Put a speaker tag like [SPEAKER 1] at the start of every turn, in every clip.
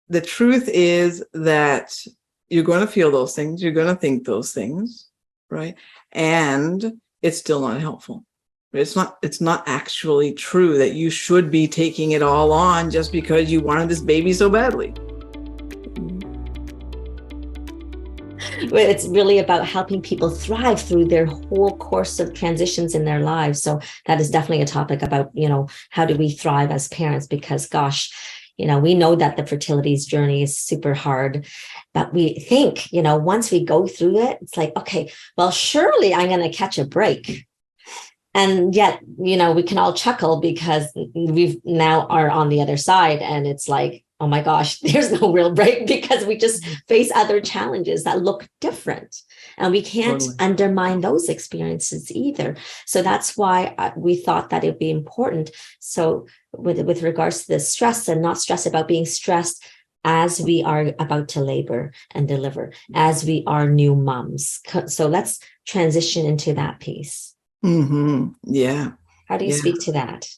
[SPEAKER 1] the truth is that you're going to feel those things. You're going to think those things, right? And it's still not helpful. It's not actually true that you should be taking it all on just because you wanted this baby so badly.
[SPEAKER 2] It's really about helping people thrive through their whole course of transitions in their lives. So that is definitely a topic about, how do we thrive as parents? Because gosh, we know that the fertility journey is super hard, but we think, once we go through it, it's like, okay, well, surely I'm going to catch a break. And yet, we can all chuckle because we've now are on the other side. And it's like, oh my gosh, there's no real break because we just face other challenges that look different. And we can't undermine those experiences either. So that's why we thought that it'd be important. So with regards to the stress, and not stress about being stressed as we are about to labor and deliver, as we are new moms. So let's transition into that piece.
[SPEAKER 1] Mm-hmm. Yeah.
[SPEAKER 2] How do you speak to that?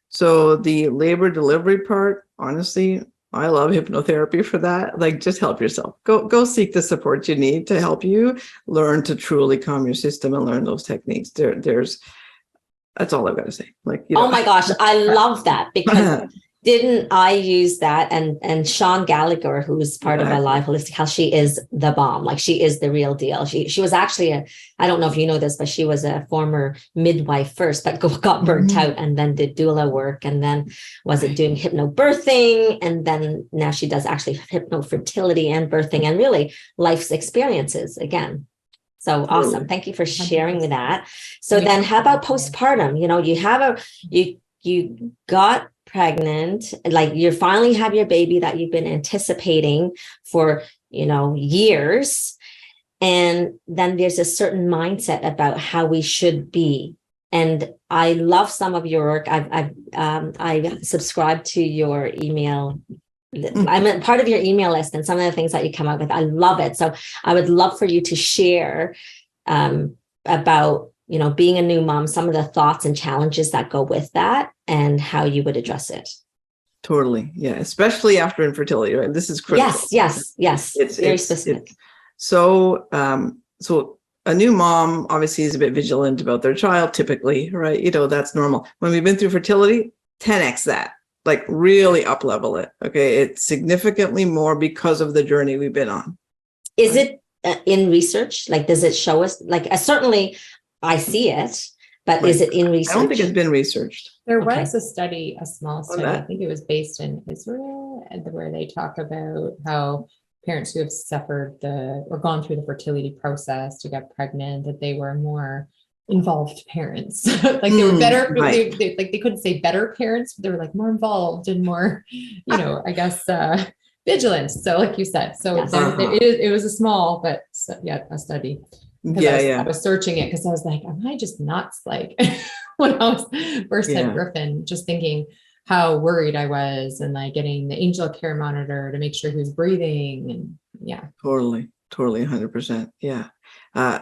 [SPEAKER 1] So the labor delivery part, honestly, I love hypnotherapy for that. Like, just help yourself. Go seek the support you need to help you learn to truly calm your system and learn those techniques. That's all I've got to say. Like,
[SPEAKER 2] oh my gosh, I love that, because didn't I use that? And Sean Gallagher, who's part of Alive Holistic Health, she is the bomb. Like, she is the real deal. She was actually I don't know if you know this, but she was a former midwife first, but got burnt out and then did doula work, and then was it doing hypnobirthing, and then now she does actually hypnofertility and birthing, and really life's experiences again. So awesome. Thank you for sharing with that. So then how about postpartum? You got pregnant, like you finally have your baby that you've been anticipating for, years. And then there's a certain mindset about how we should be. And I love some of your work. I subscribed to your email. I'm a part of your email list, and some of the things that you come up with, I love it. So I would love for you to share about, being a new mom, some of the thoughts and challenges that go with that, and how you would address it.
[SPEAKER 1] Totally. Yeah. Especially after infertility, right? This is critical.
[SPEAKER 2] Yes. It's very specific.
[SPEAKER 1] So a new mom obviously is a bit vigilant about their child, typically, right? That's normal. When we've been through fertility, 10x that. Like, really up level it. Okay. It's significantly more because of the journey we've been on.
[SPEAKER 2] Is it in research? Like, does it show us? Like, certainly I see it, but is it in research?
[SPEAKER 1] I don't think it's been researched.
[SPEAKER 3] There was a study, a small study, I think it was based in Israel, where they talk about how parents who have suffered or gone through the fertility process to get pregnant, that they were more involved parents. Like, they were better, they couldn't say better parents, but they were like more involved and more, I guess, vigilant. So like you said, so it was a small, but a study. I was searching it because I was like, am I just nuts? Like, when I was first had Griffin, just thinking how worried I was, and like getting the angel care monitor to make sure he was breathing. And
[SPEAKER 1] Totally 100%. Yeah.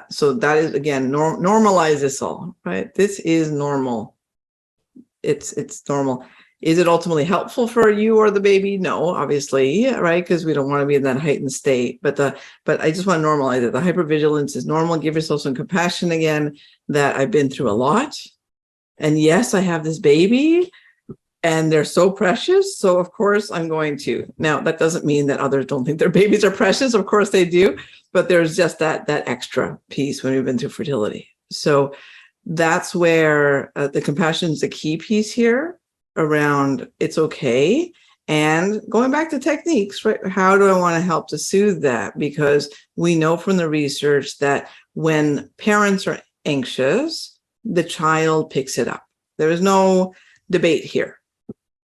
[SPEAKER 1] So that is, again, normalize this all, right? This is normal. It's normal. Is it ultimately helpful for you or the baby? No, obviously, right? Because we don't want to be in that heightened state. But I just want to normalize it. The hypervigilance is normal. Give yourself some compassion again, that I've been through a lot. And yes, I have this baby, and they're so precious. So of course I'm going to. Now, that doesn't mean that others don't think their babies are precious. Of course they do. But there's just that extra piece when we've been through fertility. So that's where the compassion is the key piece here, around it's okay. And going back to techniques, right? How do I want to help to soothe that? Because we know from the research that when parents are anxious, the child picks it up. There is no debate here,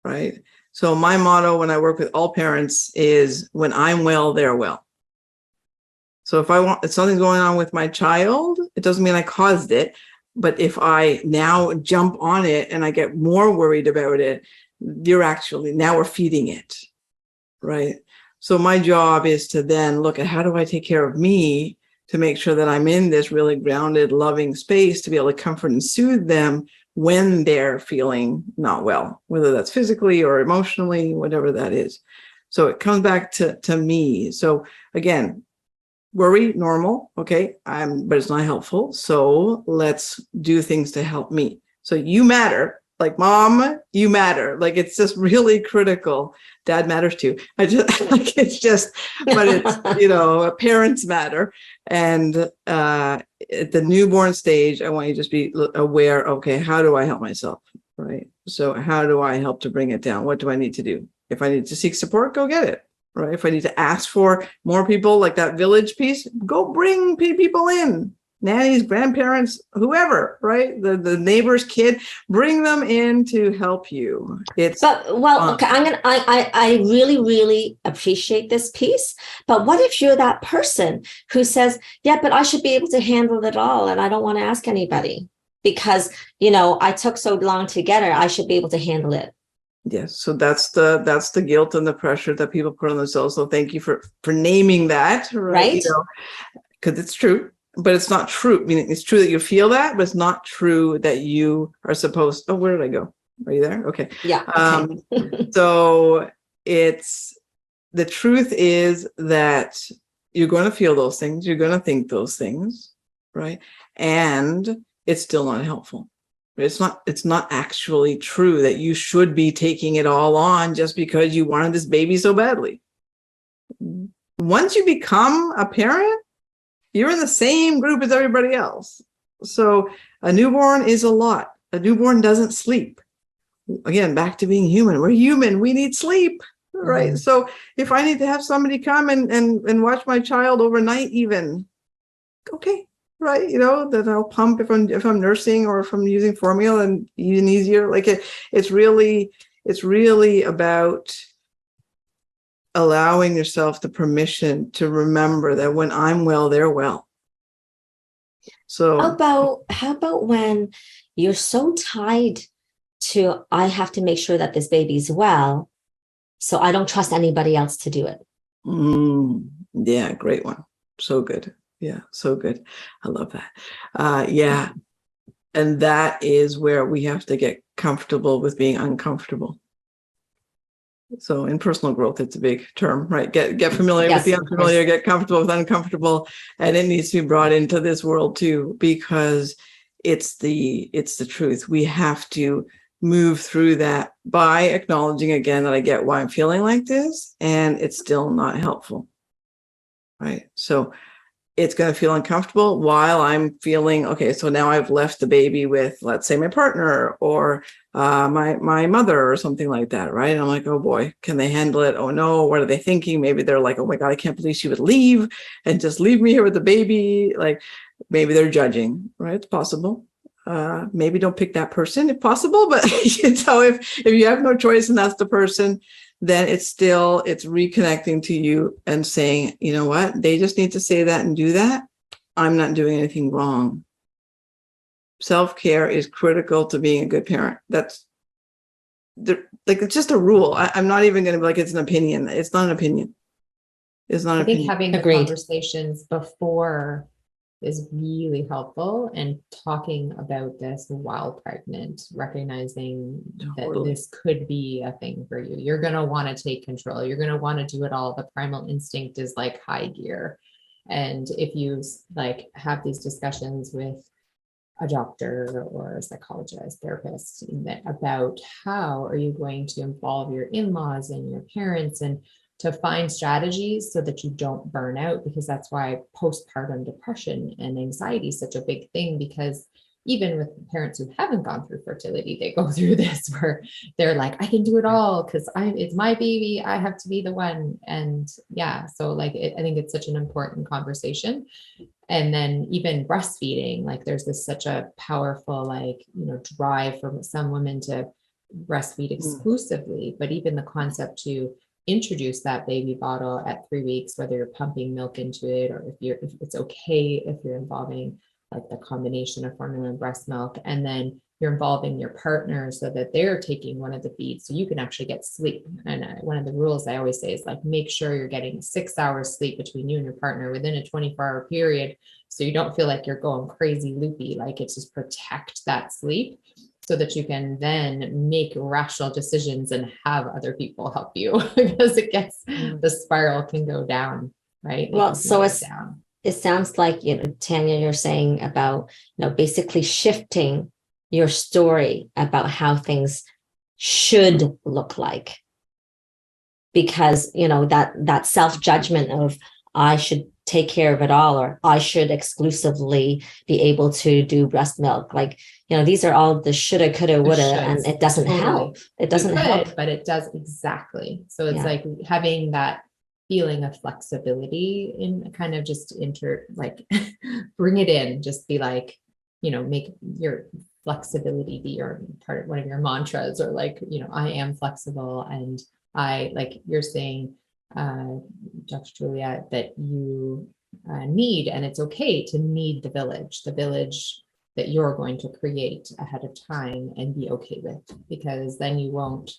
[SPEAKER 1] right? So my motto when I work with all parents is, when I'm well, they're well. So if something's going on with my child, it doesn't mean I caused it. But if I now jump on it and I get more worried about it, now we're feeding it, right? So my job is to then look at, how do I take care of me to make sure that I'm in this really grounded, loving space to be able to comfort and soothe them when they're feeling not well, whether that's physically or emotionally, whatever that is. So it comes back to me. So again, worry, normal. Okay. But it's not helpful. So let's do things to help me. So you matter. Like, mom, you matter. Like, it's just really critical. Dad matters too. I just like, it's just, but it's, parents matter. And at the newborn stage, I want you to just be aware, okay, how do I help myself? Right. So how do I help to bring it down? What do I need to do? If I need to seek support, go get it. Right. If I need to ask for more people, like that village piece, go bring people in, nannies, grandparents, whoever, right? The neighbor's kid, bring them in to help you. Okay,
[SPEAKER 2] I really, really appreciate this piece. But what if you're that person who says, yeah, but I should be able to handle it all, and I don't want to ask anybody because, I took so long to get her, I should be able to handle it.
[SPEAKER 1] Yes. So that's the guilt and the pressure that people put on themselves. So thank you for naming that, right? Because it's true, but it's not true. I mean, it's true that you feel that, but it's not true that you are supposed. Oh, where did I go? Are you there? Okay.
[SPEAKER 2] Yeah. Okay.
[SPEAKER 1] So the truth is that you're going to feel those things. You're going to think those things, right? And it's still not helpful. It's not actually true that you should be taking it all on just because you wanted this baby so badly. Once you become a parent, you're in the same group as everybody else. So a newborn is a lot. A newborn doesn't sleep. Again, back to being human. We're human. We need sleep, right? Mm-hmm. So if I need to have somebody come and watch my child overnight even, okay. Right, that I'll pump if I'm nursing or if I'm using formula, and even easier. Like it's really about allowing yourself the permission to remember that when I'm well, they're well. So
[SPEAKER 2] how about when you're so tied to, I have to make sure that this baby's well, so I don't trust anybody else to do it.
[SPEAKER 1] Yeah, great one. So good. Yeah, so good. I love that. Yeah. And that is where we have to get comfortable with being uncomfortable. So in personal growth, it's a big term, right? Get familiar with the unfamiliar, get comfortable with uncomfortable. And it needs to be brought into this world too, because it's the truth. We have to move through that by acknowledging again that I get why I'm feeling like this, and it's still not helpful. Right. So it's going to feel uncomfortable while I'm feeling, okay, so now I've left the baby with, let's say, my partner or my mother or something like that, right? And I'm like, oh boy, can they handle it? Oh no, what are they thinking? Maybe they're like, oh my God, I can't believe she would leave and just leave me here with the baby. Like maybe they're judging, right? It's possible. Maybe don't pick that person if possible, but if you have no choice and that's the person, then it's reconnecting to you and saying, you know what, they just need to say that and do that. I'm not doing anything wrong. Self-care is critical to being a good parent. It's just a rule. I'm not even going to be like, it's an opinion. It's not an opinion. It's not an opinion.
[SPEAKER 3] I think having the conversations before is really helpful, and talking about this while pregnant, recognizing that this could be a thing for you. You're going to want to take control. You're going to want to do it all. The primal instinct is like high gear. And if you have these discussions with a doctor or a psychologist, therapist, about how are you going to involve your in-laws and your parents, and to find strategies so that you don't burn out, because that's why postpartum depression and anxiety is such a big thing, because even with parents who haven't gone through fertility, they go through this where they're like, I can do it all because it's my baby, I have to be the one. And yeah, so I think it's such an important conversation. And then even breastfeeding, there's such a powerful, drive for some women to breastfeed exclusively, but even the concept to introduce that baby bottle at 3 weeks, whether you're pumping milk into it, or if it's okay if you're involving the combination of formula and breast milk, and then you're involving your partner so that they're taking one of the feeds so you can actually get sleep. And one of the rules I always say is make sure you're getting 6 hours sleep between you and your partner within a 24-hour period, so you don't feel like you're going crazy loopy. It's just protect that sleep. so that you can then make rational decisions and have other people help you because the spiral can go down, right?
[SPEAKER 2] Well, so
[SPEAKER 3] down.
[SPEAKER 2] It sounds like, Tanya, you're saying about, basically shifting your story about how things should look like. Because, that self-judgment of I should take care of it all, or I should exclusively be able to do breast milk. Like, these are all the shoulda, coulda, woulda, and it doesn't help. It doesn't help.
[SPEAKER 3] But it does exactly. So it's
[SPEAKER 2] Yeah.
[SPEAKER 3] like having that feeling of flexibility in kind of just bring it in, just be like, make your flexibility be your part of one of your mantras, or like, I am flexible, and I, like you're saying, Dr. Julia, that you need, and it's okay to need the village that you're going to create ahead of time and be okay with, because then you won't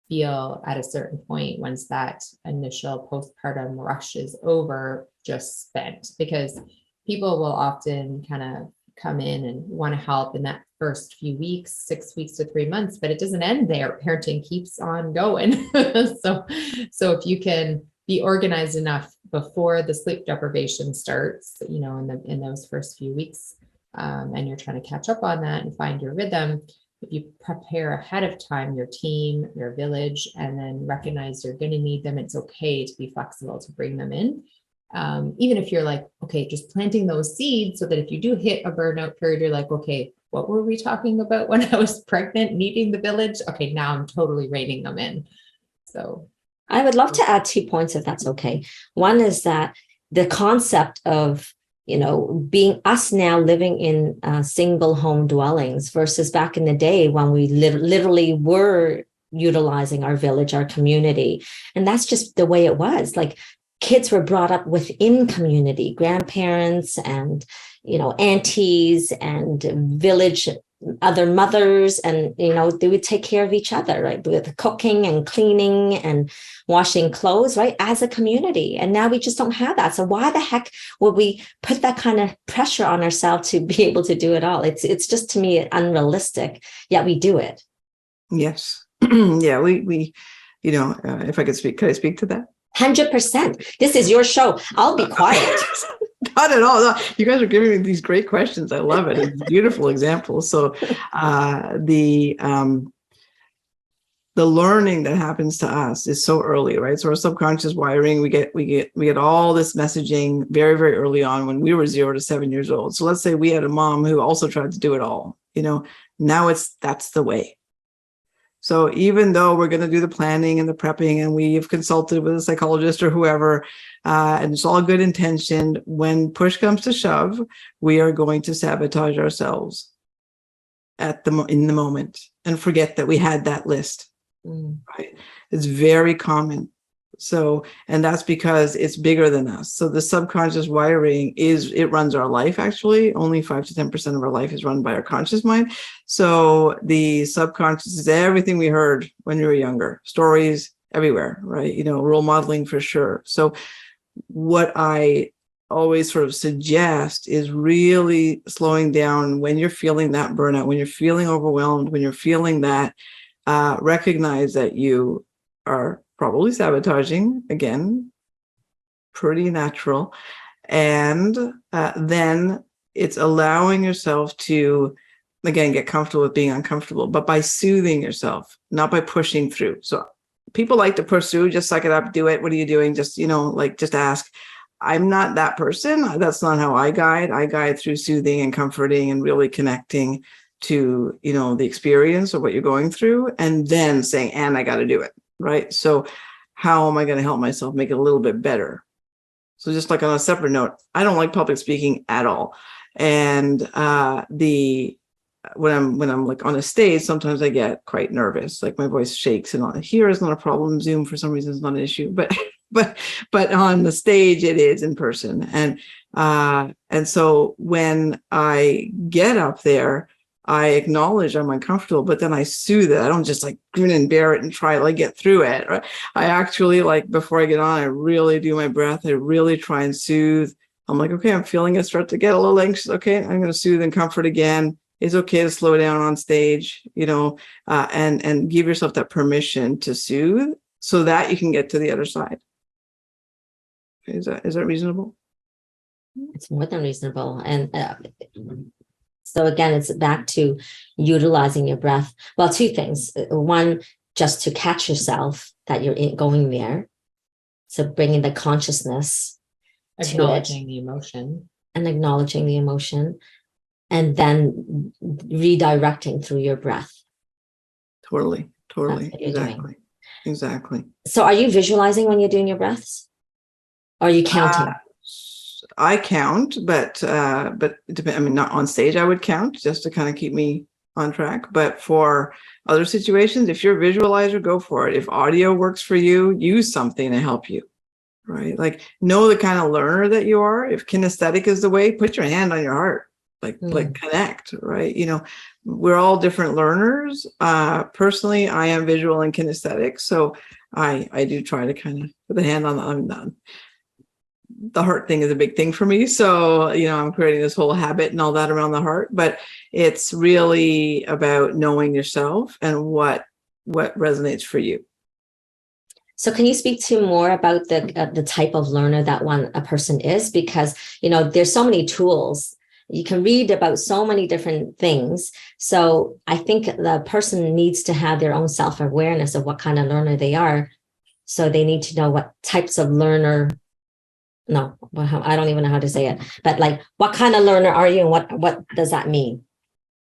[SPEAKER 3] feel at a certain point, once that initial postpartum rush is over, just spent, because people will often kind of come in and want to help in that first few weeks, 6 weeks to 3 months, but it doesn't end there. Parenting keeps on going. So if you can be organized enough before the sleep deprivation starts, in those first few weeks, and you're trying to catch up on that and find your rhythm, if you prepare ahead of time, your team, your village, and then recognize you're going to need them, it's okay to be flexible to bring them in. Even if you're like, okay, just planting those seeds so that if you do hit a burnout period, you're like, okay, what were we talking about when I was pregnant, needing the village? Okay, now I'm totally reining them in. So
[SPEAKER 2] I would love to add 2 points, if that's okay. One is that the concept of, being us now living in single home dwellings versus back in the day when we literally were utilizing our village, our community. And that's just the way it was. Like, kids were brought up within community, grandparents and, aunties and village, other mothers, and, they would take care of each other, right? With cooking and cleaning and washing clothes, right? As a community. And now we just don't have that. So why the heck would we put that kind of pressure on ourselves to be able to do it all? It's just, to me, unrealistic, yet we do it.
[SPEAKER 1] Yes. Yeah. We if I could speak, could I speak to that?
[SPEAKER 2] 100%. This is your show. I'll be quiet.
[SPEAKER 1] Not at all. No, you guys are giving me these great questions. I love it. It's beautiful examples. So the learning that happens to us is so early, right? So our subconscious wiring, we get all this messaging very, very early on when we were 0 to 7 years old. So let's say we had a mom who also tried to do it all. Now that's the way. So even though we're going to do the planning and the prepping, and we've consulted with a psychologist or whoever, and it's all good intention, when push comes to shove, we are going to sabotage ourselves in the moment and forget that we had that list. Right? It's very common. So, and that's because it's bigger than us. So the subconscious wiring it runs our life. Actually, only 5 to 10% of our life is run by our conscious mind. So the subconscious is everything we heard when we were younger, stories everywhere, right? Role modeling for sure. So what I always sort of suggest is really slowing down when you're feeling that burnout, when you're feeling overwhelmed, when you're feeling that, recognize that you are probably sabotaging, again, pretty natural. And then it's allowing yourself to, again, get comfortable with being uncomfortable, but by soothing yourself, not by pushing through. So people like to push through, just suck it up, do it. What are you doing? Just, just ask. I'm not that person. That's not how I guide. I guide through soothing and comforting and really connecting to, the experience of what you're going through, and then saying, and I got to do it. Right. So how am I going to help myself make it a little bit better? So just like on a separate note, I don't like public speaking at all. And when I'm like on a stage, sometimes I get quite nervous, like my voice shakes and all. Here is not a problem. Zoom for some reason is not an issue, but on the stage it is, in person. And so when I get up there, I acknowledge I'm uncomfortable, but then I soothe it. I don't just like grin and bear it and try to get through it. Right? I actually, like, before I get on, I really do my breath. I really try and soothe. I'm like, okay, I'm feeling it start to get a little anxious. Okay, I'm going to soothe and comfort again. It's okay to slow down on stage, and give yourself that permission to soothe so that you can get to the other side. Is that reasonable?
[SPEAKER 2] It's more than reasonable. And so again, it's back to utilizing your breath. Well, two things. One, just to catch yourself that you're going there. So bringing the consciousness
[SPEAKER 3] Acknowledging the emotion.
[SPEAKER 2] And acknowledging the emotion, and then redirecting through your breath.
[SPEAKER 1] Totally.
[SPEAKER 2] Exactly.
[SPEAKER 1] Exactly.
[SPEAKER 2] So are you visualizing when you're doing your breaths? Or are you counting?
[SPEAKER 1] I count, but not on stage. I would count just to kind of keep me on track. But for other situations, if you're a visualizer, go for it. If audio works for you, use something to help you, right? Like, know the kind of learner that you are. If kinesthetic is the way, put your hand on your heart, like connect, right? We're all different learners. Personally, I am visual and kinesthetic, so I do try to kind of put the hand on the heart thing is a big thing for me. So, I'm creating this whole habit and all that around the heart, but it's really about knowing yourself and what resonates for you.
[SPEAKER 2] So can you speak to more about the type of learner that a person is? Because, there's so many tools. You can read about so many different things. So I think the person needs to have their own self-awareness of what kind of learner they are. So they need to know what types of learner. No, I don't even know how to say it, but like, what kind of learner are you, and what does that mean?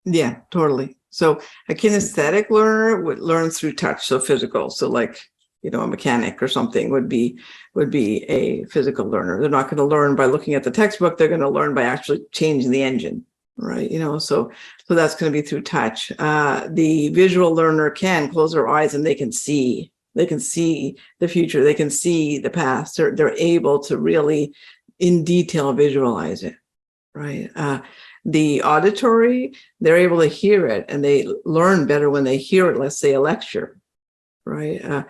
[SPEAKER 1] Yeah, totally. So a kinesthetic learner would learn through touch, so physical. So like, a mechanic or something would be a physical learner. They're not going to learn by looking at the textbook. They're going to learn by actually changing the engine, right? So that's going to be through touch. The visual learner can close their eyes and they can see. They can see the future. They can see the past. They're able to really, in detail, visualize it, right? The auditory, they're able to hear it, and they learn better when they hear it. Let's say a lecture, right?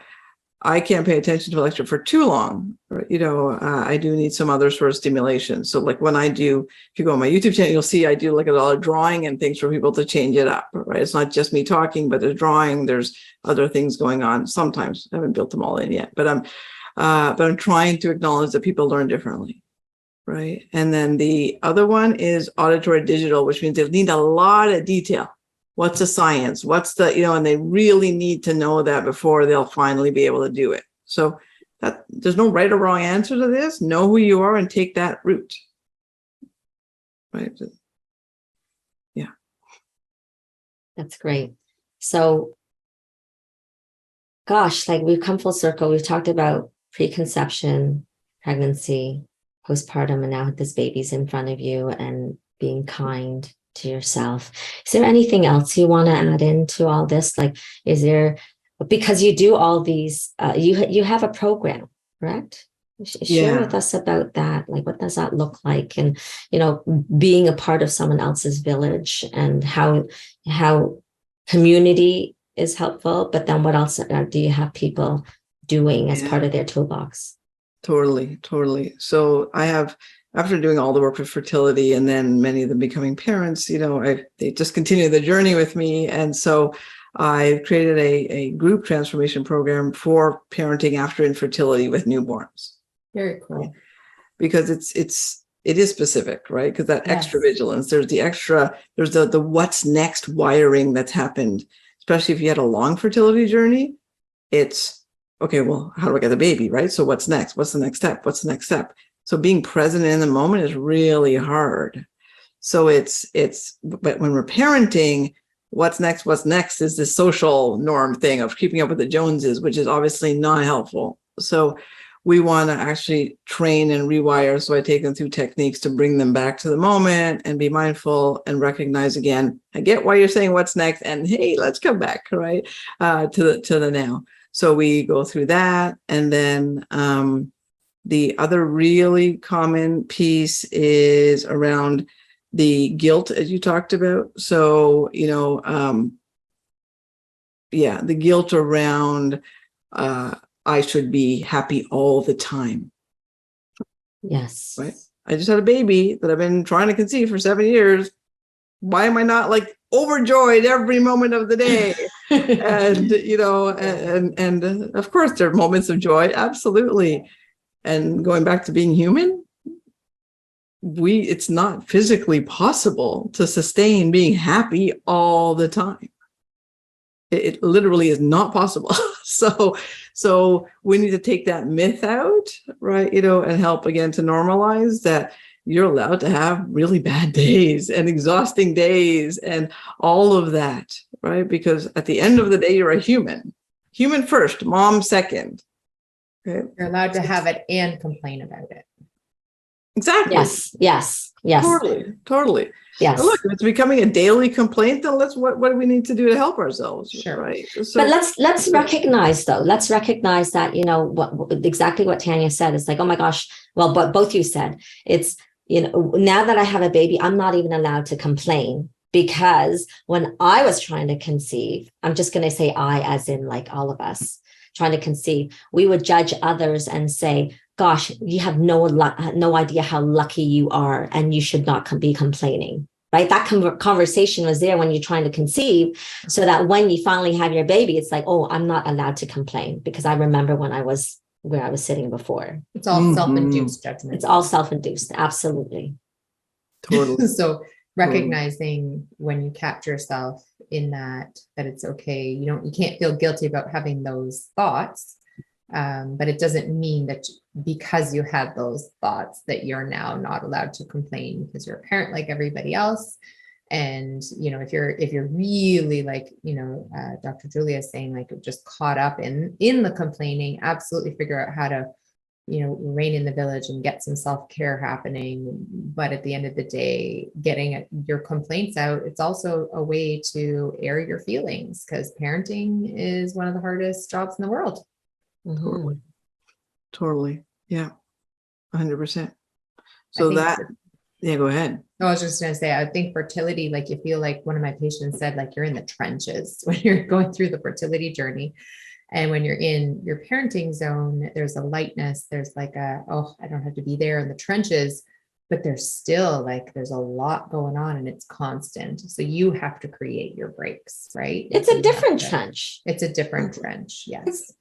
[SPEAKER 1] I can't pay attention to a lecture for too long, right? I do need some other sort of stimulation. So like when if you go on my YouTube channel, you'll see I do like a lot of drawing and things for people to change it up, right? It's not just me talking, but there's drawing, there's other things going on. Sometimes I haven't built them all in yet, but I'm trying to acknowledge that people learn differently, right? And then the other one is auditory digital, which means they need a lot of detail. What's the science? What's the, and they really need to know that before they'll finally be able to do it. So that there's no right or wrong answer to this. Know who you are and take that route. Right. Yeah.
[SPEAKER 2] That's great. So, gosh, like we've come full circle. We've talked about preconception, pregnancy, postpartum, and now this baby's in front of you, and being kind to yourself. Is there anything else you want to add into all this? Like, because you do all these, you have a program, correct? Share with us about that. Like, what does that look like? And, being a part of someone else's village, and how community is helpful. But then what else do you have people doing as part of their toolbox?
[SPEAKER 1] Totally. So I have, after doing all the work with fertility and then many of them becoming parents, they just continue the journey with me. And so I created a group transformation program for parenting after infertility with newborns.
[SPEAKER 3] Very cool.
[SPEAKER 1] Because it is specific, right? Because that extra vigilance, there's the what's next wiring that's happened, especially if you had a long fertility journey. It's okay, well, how do I get the baby, right? So what's next? What's the next step? What's the next step? So being present in the moment is really hard. So but when we're parenting, what's next is the social norm thing of keeping up with the Joneses, which is obviously not helpful. So we want to actually train and rewire. So I take them through techniques to bring them back to the moment and be mindful and recognize again, I get why you're saying what's next, and hey, let's come back, right, to the now. So we go through that. And then the other really common piece is around the guilt, as you talked about. So, the guilt around I should be happy all the time.
[SPEAKER 2] Yes.
[SPEAKER 1] Right. I just had a baby that I've been trying to conceive for 7 years. Why am I not like overjoyed every moment of the day. And, and of course there are moments of joy. Absolutely. And going back to being human, it's not physically possible to sustain being happy all the time. It literally is not possible. So we need to take that myth out, right? And help again to normalize that you're allowed to have really bad days and exhausting days and all of that, right? Because at the end of the day, you're a human first, mom second. Okay?
[SPEAKER 3] You're allowed to have it and complain about it.
[SPEAKER 1] Exactly.
[SPEAKER 2] Yes.
[SPEAKER 1] Totally.
[SPEAKER 2] Yes.
[SPEAKER 1] Now look, if it's becoming a daily complaint, then what do we need to do to help ourselves?
[SPEAKER 3] Sure.
[SPEAKER 1] Right. So,
[SPEAKER 2] But let's recognize though. Let's recognize that, exactly what Tanya said. It's like, oh my gosh. Well, but both you said it's, now that I have a baby, I'm not even allowed to complain, because when I was trying to conceive, I'm just going to say I, as in like all of us trying to conceive, we would judge others and say, gosh, you have no idea how lucky you are, and you should not be complaining, right? That conversation was there when you're trying to conceive, so that when you finally have your baby, it's like, oh, I'm not allowed to complain, because I remember when I was where I was sitting before.
[SPEAKER 3] It's all self-induced judgment.
[SPEAKER 2] It's all self-induced. Absolutely.
[SPEAKER 1] Totally.
[SPEAKER 3] So recognizing when you catch yourself in that it's okay. You can't feel guilty about having those thoughts. But it doesn't mean that because you had those thoughts that you're now not allowed to complain, because you're a parent like everybody else. And, if you're really like, Dr. Julia is saying, like, just caught up in the complaining, absolutely figure out how to, rein in the village and get some self-care happening. But at the end of the day, getting your complaints out, it's also a way to air your feelings, because parenting is one of the hardest jobs in the world.
[SPEAKER 1] Totally. Yeah. 100%. So yeah, go ahead.
[SPEAKER 3] I was just going to say, I think fertility, like, you feel like one of my patients said, like, you're in the trenches when you're going through the fertility journey. And when you're in your parenting zone, there's a lightness, there's like I don't have to be there in the trenches, but there's still there's a lot going on, and it's constant. So you have to create your breaks, right?
[SPEAKER 2] It's a different trench.
[SPEAKER 3] It's a different trench. Yes.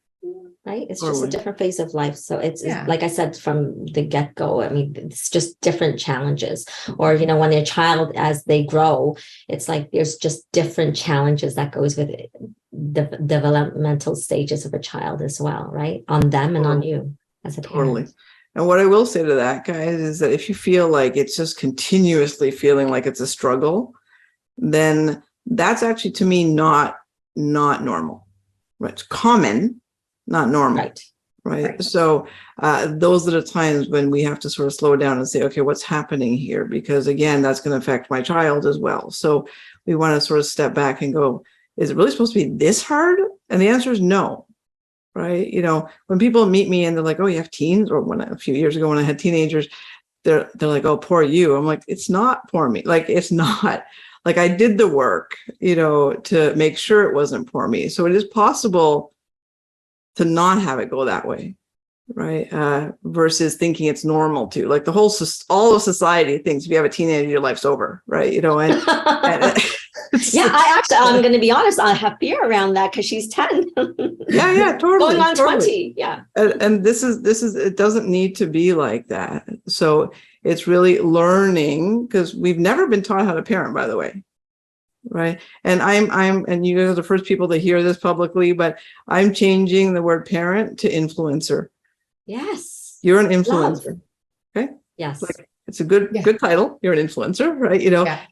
[SPEAKER 2] Right. It's just a different phase of life. So it's like I said from the get-go, I mean, it's just different challenges. Or, when your child, as they grow, it's like there's just different challenges that goes with it, the developmental stages of a child as well, right? On them and on you as a parent.
[SPEAKER 1] Totally. And what I will say to that, guys, is that if you feel like it's just continuously feeling like it's a struggle, then that's actually, to me, not normal. Right? It's common, not normal. Right. So those are the times when we have to sort of slow down and say, okay, what's happening here? Because again, that's going to affect my child as well. So we want to sort of step back and go, is it really supposed to be this hard? And the answer is no. Right. When people meet me and they're like, oh, you have teens, or a few years ago when I had teenagers, they're like, oh, poor you. I'm like, it's not poor me. Like, it's not. Like, I did the work, to make sure it wasn't poor me. So it is possible to not have it go that way, right? Versus thinking it's normal to, like, all of society thinks if you have a teenager, your life's over, right?
[SPEAKER 2] I'm going to be honest, I have fear around that because she's 10.
[SPEAKER 1] Yeah, totally.
[SPEAKER 2] Going on
[SPEAKER 1] totally.
[SPEAKER 2] 20. Yeah.
[SPEAKER 1] And this is, it doesn't need to be like that. So it's really learning, because we've never been taught how to parent, by the way. Right. And and you guys are the first people to hear this publicly, but I'm changing the word parent to influencer.
[SPEAKER 2] Yes.
[SPEAKER 1] You're an influencer. Okay.
[SPEAKER 2] Yes.
[SPEAKER 1] Like, it's a good title. You're an influencer, right?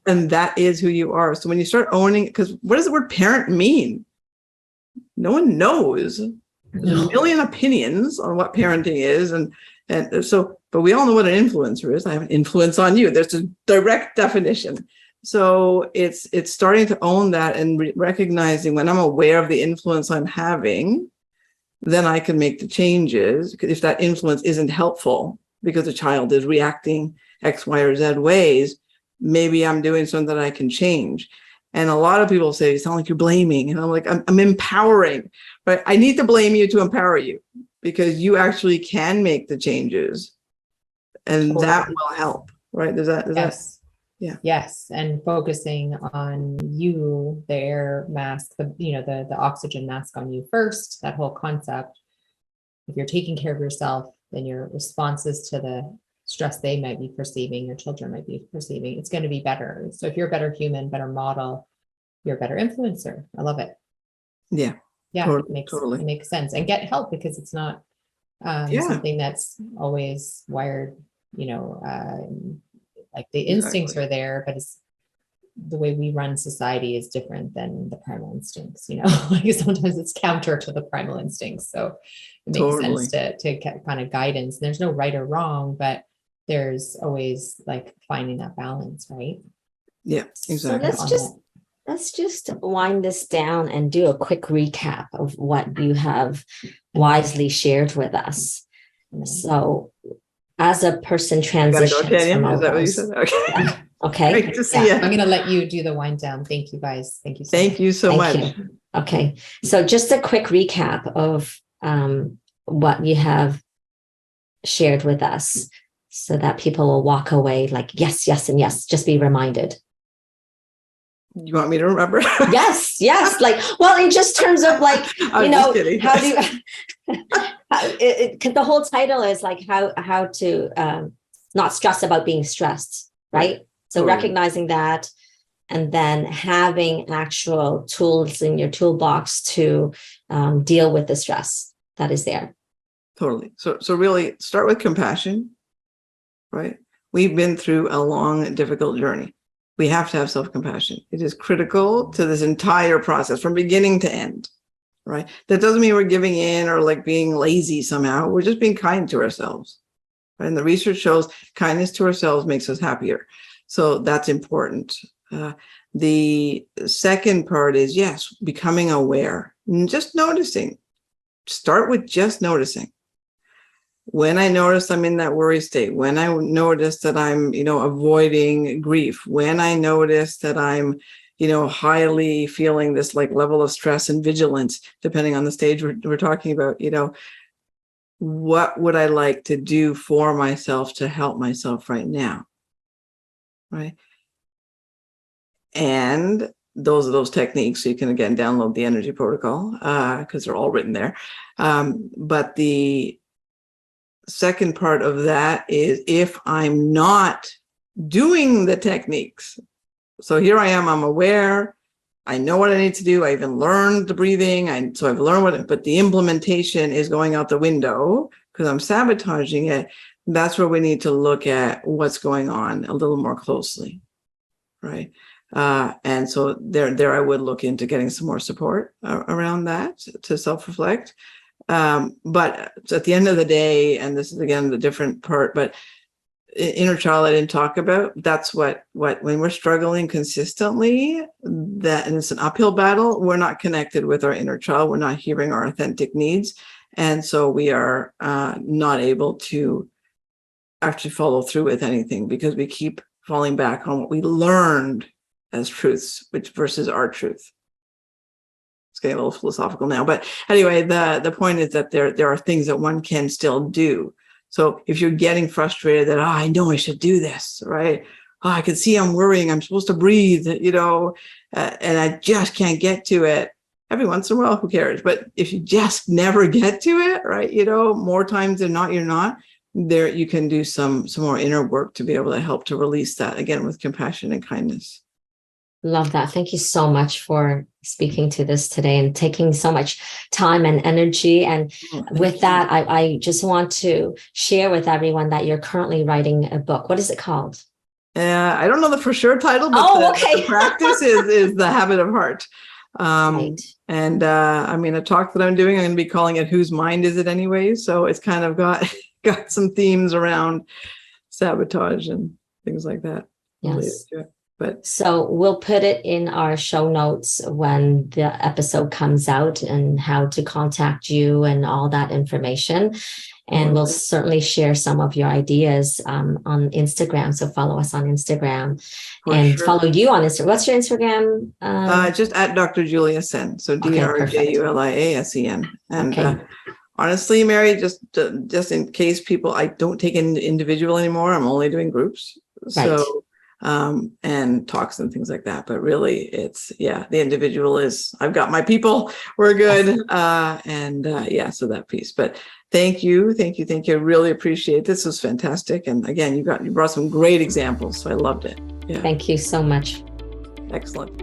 [SPEAKER 1] And that is who you are. So when you start owning, because what does the word parent mean? No one knows. There's a million opinions on what parenting is. And so, but we all know what an influencer is. I have an influence on you. There's a direct definition. So it's starting to own that and recognizing when I'm aware of the influence I'm having, then I can make the changes. If that influence isn't helpful because the child is reacting X, Y, or Z ways, maybe I'm doing something that I can change. And a lot of people say, you sound like you're blaming. And I'm like, I'm empowering, but I need to blame you to empower you, because you actually can make the changes, and that will help, right? Does that?
[SPEAKER 3] Yes, and focusing on you, the air mask, the oxygen mask on you first, that whole concept. If you're taking care of yourself, then your responses to the stress they might be perceiving, your children might be perceiving, it's going to be better. So if you're a better human, better model, you're a better influencer. I love it.
[SPEAKER 1] Yeah.
[SPEAKER 3] Yeah,
[SPEAKER 1] Totally.
[SPEAKER 3] It makes sense. And get help, because it's not something that's always wired, like the instincts are there, but it's the way we run society is different than the primal instincts, like sometimes it's counter to the primal instincts. So it makes sense to get kind of guidance. There's no right or wrong, but there's always like finding that balance, right?
[SPEAKER 1] Yeah, exactly.
[SPEAKER 2] So let's just wind this down and do a quick recap of what you have wisely shared with us. So as a person transitions from
[SPEAKER 1] is that what you said? Okay.
[SPEAKER 2] Yeah. Okay.
[SPEAKER 1] Great to see you.
[SPEAKER 3] I'm going to let you do the wind down. Thank you guys. Thank you.
[SPEAKER 1] Thank you so much.
[SPEAKER 2] Okay. So just a quick recap of what you have shared with us so that people will walk away like, yes, yes, and yes, just be reminded.
[SPEAKER 1] You want me to remember?
[SPEAKER 2] Yes. Like, well, in just terms of like, how do the whole title is like how to not stress about being stressed, right? So recognizing that, and then having actual tools in your toolbox to deal with the stress that is there.
[SPEAKER 1] Totally. So really start with compassion, right? We've been through a long, difficult journey. We have to have self-compassion. It is critical to this entire process from beginning to end, right? That doesn't mean we're giving in or like being lazy somehow. We're just being kind to ourselves. Right? And the research shows kindness to ourselves makes us happier. So that's important. The second part is, yes, becoming aware, just noticing. Start with just noticing. When I notice I'm in that worry state, when I notice that I'm, avoiding grief, when I notice that I'm, highly feeling this like level of stress and vigilance, depending on the stage we're talking about, what would I like to do for myself to help myself right now? Right. And those are those techniques. So you can, again, download the energy protocol because they're all written there. But the second part of that is if I'm not doing the techniques. So here I am, I'm aware, I know what I need to do. I even learned the breathing. So I've learned but the implementation is going out the window because I'm sabotaging it. That's where we need to look at what's going on a little more closely. Right. And so there I would look into getting some more support around that to self-reflect. But at the end of the day, and this is again the different part, but inner child I didn't talk about. That's what when we're struggling consistently, and it's an uphill battle, we're not connected with our inner child. We're not hearing our authentic needs, and so we are not able to actually follow through with anything because we keep falling back on what we learned as truths, which versus our truth. It's getting a little philosophical now, but anyway, the point is that there are things that one can still do. So if you're getting frustrated that, I know I should do this, right? I can see I'm worrying. I'm supposed to breathe, and I just can't get to it. Every once in a while, who cares? But if you just never get to it, right? More times than not, you're not there. You can do some more inner work to be able to help to release that again with compassion and kindness.
[SPEAKER 2] Love that. Thank you so much for speaking to this today and taking so much time and energy. And with that, I just want to share with everyone that you're currently writing a book. What is it called?
[SPEAKER 1] I don't know the for sure title, but the practice is The Habit of Heart. Right. And a talk that I'm doing, I'm going to be calling it Whose Mind Is It Anyway? So it's kind of got some themes around sabotage and things like that.
[SPEAKER 2] Yes. So we'll put it in our show notes when the episode comes out and how to contact you and all that information. And we'll certainly share some of your ideas on Instagram. So follow us on Instagram follow you on Instagram. What's your Instagram?
[SPEAKER 1] Just at Dr. Julia Sen. So DrJuliaSen. And honestly, Mary, just in case people, I don't take in individual anymore. I'm only doing groups. So and talks and things like that. But really, it's, yeah, the individual is, I've got my people, we're good. Yeah, so that piece. But thank you. I really appreciate it. This was fantastic. And again, you brought some great examples. So I loved it. Yeah.
[SPEAKER 2] Thank you so much.
[SPEAKER 1] Excellent.